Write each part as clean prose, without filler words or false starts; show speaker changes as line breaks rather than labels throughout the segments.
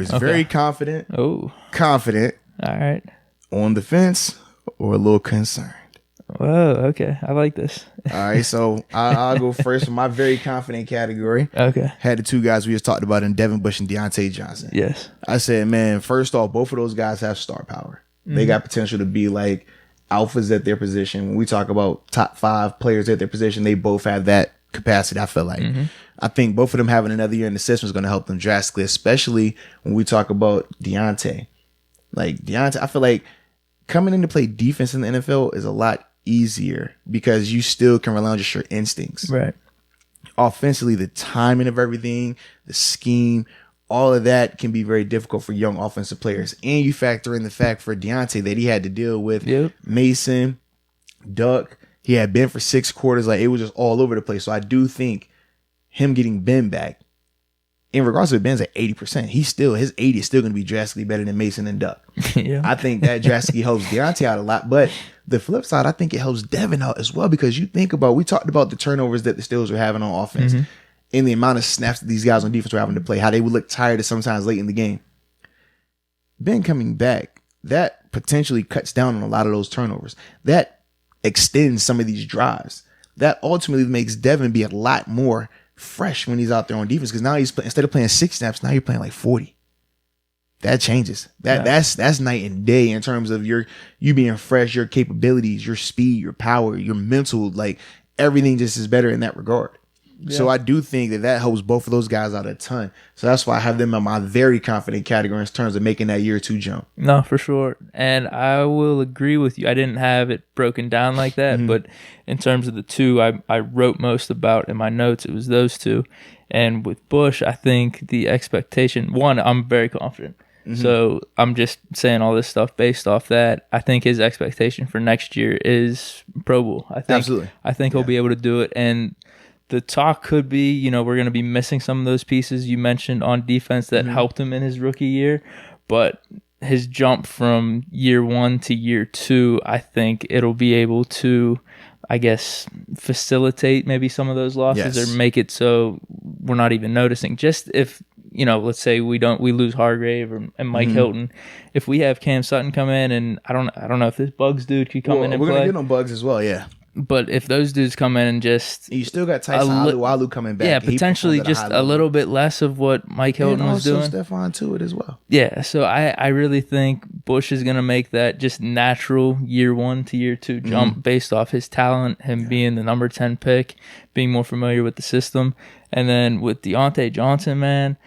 categories. Okay. Very confident.
Oh.
Confident.
All right.
On the fence or a little concerned.
Whoa, okay. I like this.
All right, so I'll go first for my very confident category.
Okay.
Had the two guys we just talked about in Devin Bush and Deontay Johnson.
Yes.
I said, man, first off, both of those guys have star power. Mm-hmm. They got potential to be like alphas at their position. When we talk about top 5 players at their position, they both have that capacity, I feel like. Mm-hmm. I think both of them having another year in the system is going to help them drastically, especially when we talk about Deontay. Like, Deontay, I feel like coming in to play defense in the NFL is a lot easier because you still can rely on just your instincts.
Right.
Offensively, the timing of everything, the scheme, all of that can be very difficult for young offensive players. And you factor in the fact for Deontay that he had to deal with Mason, Duck. He had Ben for 6 quarters. Like, it was just all over the place. So I do think him getting Ben back, in regards to Ben's at 80%, his 80 is still going to be drastically better than Mason and Duck.
Yeah.
I think that drastically helps Deontay out a lot. But the flip side, I think it helps Devin out as well, because you think about, we talked about the turnovers that the Steelers were having on offense and the amount of snaps that these guys on defense were having to play, how they would look tired sometimes late in the game. Ben coming back, that potentially cuts down on a lot of those turnovers. That extends some of these drives. That ultimately makes Devin be a lot more fresh when he's out there on defense, because now he's instead of playing 6 snaps, now you're playing like 40. That changes. That's night and day in terms of you being fresh, your capabilities, your speed, your power, your mental, like everything just is better in that regard. Yeah. So I do think that helps both of those guys out a ton. So that's why I have them in my very confident category in terms of making that year 2 jump.
No, for sure. And I will agree with you. I didn't have it broken down like that, but in terms of the 2 I wrote most about in my notes, it was those 2. And with Bush, I think the expectation, one, I'm very confident. So I'm just saying all this stuff based off that. I think his expectation for next year is Pro Bowl.
Absolutely.
I think he'll be able to do it. And the talk could be, we're going to be missing some of those pieces you mentioned on defense that helped him in his rookie year. But his jump from year 1 to year 2, I think it'll be able to, I guess, facilitate maybe some of those losses or make it so we're not even noticing. Just if, let's say we lose Hargrave and Mike Hilton. If we have Cam Sutton come in, and I don't know if this Bugs dude could come in and play.
We're going to get on Bugs as well, yeah.
But if those dudes come in and just...
You still got Tyson Alualu coming back.
Yeah, potentially just a little bit less of what Mike Hilton was doing.
And also Stephon Tuitt as well.
Yeah, so I really think Bush is going to make that just natural year 1 to year 2 jump based off his talent, him being the number 10 pick, being more familiar with the system. And then with Deontay Johnson, man...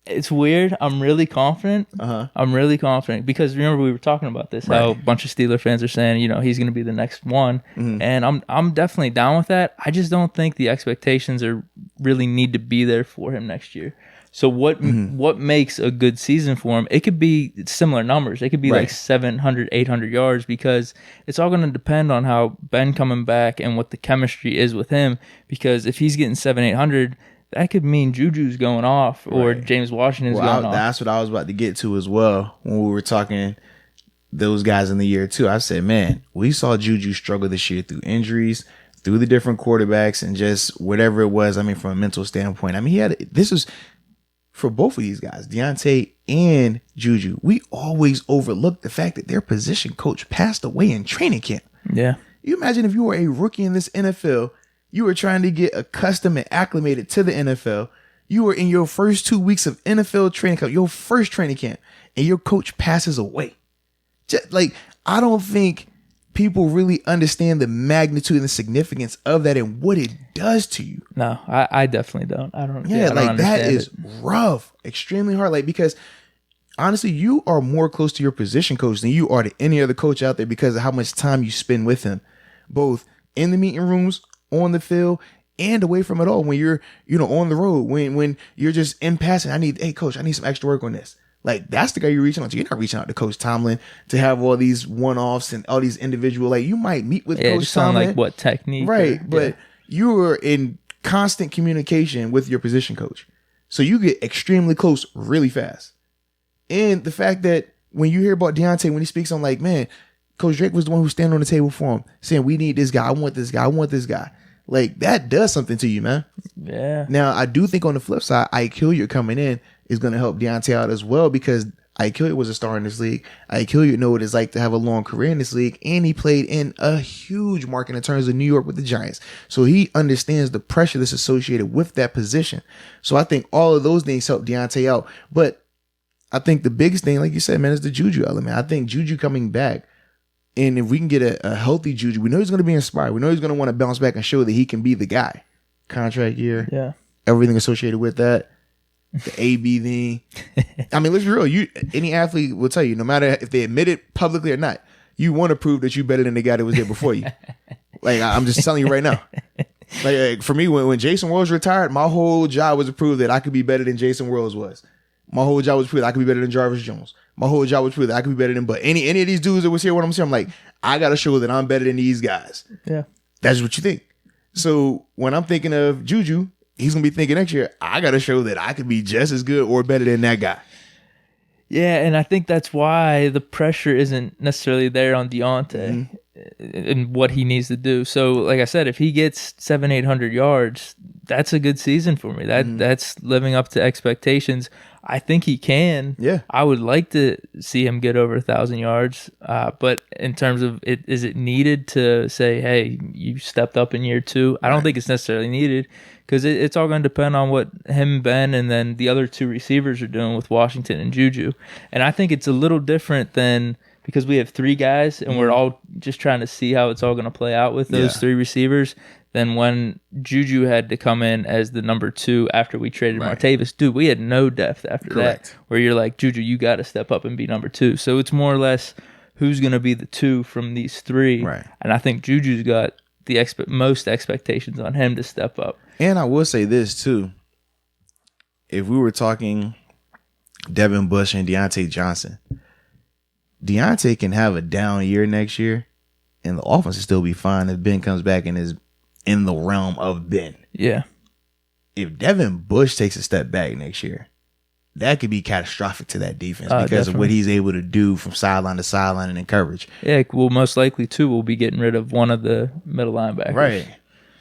It's weird. I'm really confident. I'm really confident because remember we were talking about this, how a bunch of Steeler fans are saying, he's going to be the next one. And I'm definitely down with that. I just don't think the expectations really need to be there for him next year. So what makes a good season for him? It could be similar numbers. It could be like 700, 800 yards because it's all going to depend on how Ben coming back and what the chemistry is with him. Because if he's getting 700, 800, that could mean Juju's going off or James Washington's going off.
That's what I was about to get to as well when we were talking those guys in the year 2. I said, man, we saw Juju struggle this year through injuries, through the different quarterbacks, and just whatever it was. I mean, from a mental standpoint. I mean, this was for both of these guys, Deontay and Juju. We always overlook the fact that their position coach passed away in training camp.
Yeah.
You imagine if you were a rookie in this NFL, you were trying to get accustomed and acclimated to the NFL. You were in your first 2 weeks of NFL training camp, your first training camp, and your coach passes away. Just like, I don't think people really understand the magnitude and the significance of that and what it does to you.
No, I definitely don't. I don't.
Yeah,
I don't
like that is rough, extremely hard. Like, because honestly, you are more close to your position coach than you are to any other coach out there because of how much time you spend with him, both in the meeting rooms, on the field, and away from it all. When you're, on the road, when you're just in passing, hey coach, I need some extra work on this. Like, that's the guy you're reaching out to. You're not reaching out to Coach Tomlin to have all these one-offs and all these individual, like, you might meet with Coach Tomlin.
Like what technique.
Right. But you are in constant communication with your position coach. So you get extremely close really fast. And the fact that when you hear about Deontay, when he speaks on like, man, Coach Drake was the one who's standing on the table for him, saying, we need this guy. I want this guy. I want this guy. Like, that does something to you, man.
Yeah.
Now, I do think on the flip side, Ike Hilliard coming in is going to help Deontay out as well, because Ike Hilliard was a star in this league. Ike Hilliard know what it's like to have a long career in this league, and he played in a huge market in terms of New York with the Giants. So he understands the pressure that's associated with that position. So I think all of those things help Deontay out. But I think the biggest thing, like you said, man, is the Juju element. I think Juju coming back, and if we can get a healthy Juju, we know he's going to be inspired. We know he's going to want to bounce back and show that he can be the guy. Contract year, everything associated with that. The AB thing. I mean, let's be real. Any athlete will tell you, no matter if they admit it publicly or not, you want to prove that you're better than the guy that was there before you. Like, I'm just telling you right now. Like for me, when Jason Worlds retired, my whole job was to prove that I could be better than Jason Worlds was. My whole job was to prove that I could be better than Jarvis Jones. My whole job was to prove that I could be better than any of these dudes that was here when I'm saying, I'm like, I got to show that I'm better than these guys.
Yeah.
That's what you think. So when I'm thinking of Juju, he's going to be thinking next year, I got to show that I could be just as good or better than that guy.
Yeah, and I think that's why the pressure isn't necessarily there on Deontay and what he needs to do. So, like I said, if he gets 700-800 yards, that's a good season for me. That's living up to expectations. I think he can.
Yeah.
I would like to see him get over 1,000 yards. But in terms of it, is it needed to say, hey, you stepped up in year 2? I don't think it's necessarily needed, because it's all going to depend on what him, Ben, and then the other 2 receivers are doing with Washington and Juju. And I think it's a little different than, because we have 3 guys and we're all just trying to see how it's all going to play out with those 3 receivers, than when Juju had to come in as the number 2 after we traded Martavis. Dude, we had no depth after that, where you're like, Juju, you got to step up and be number 2. So it's more or less who's going to be the 2 from these 3.
Right.
And I think Juju's got the most expectations on him to step up.
And I will say this too. If we were talking Devin Bush and Deontay Johnson, Deontay can have a down year next year and the offense will still be fine if Ben comes back and is in the realm of Ben.
Yeah.
If Devin Bush takes a step back next year, that could be catastrophic to that defense because of what he's able to do from sideline to sideline and in coverage.
Yeah, well, most likely, too, we'll be getting rid of one of the middle linebackers.
Right.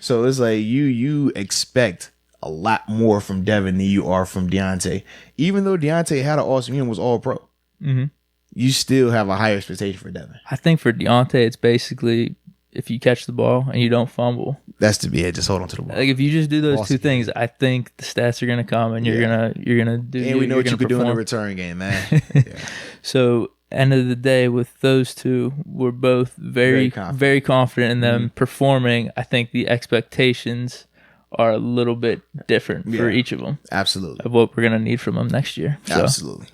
So it's like you expect a lot more from Devin than you are from Deontay. Even though Deontay had an awesome year and was all pro, you still have a higher expectation for Devin.
I think for Deontay, it's basically if you catch the ball and you don't fumble.
That's to be it. Just hold on to the ball.
Like if you just do those 2 things, I think the stats are gonna come and you're gonna do.
And we know what you could do in the return game, man.
So end of the day, with those 2, we're both very confident in them performing. I think the expectations are a little bit different for each of them.
Absolutely.
Of what we're gonna need from them next year. So.
Absolutely.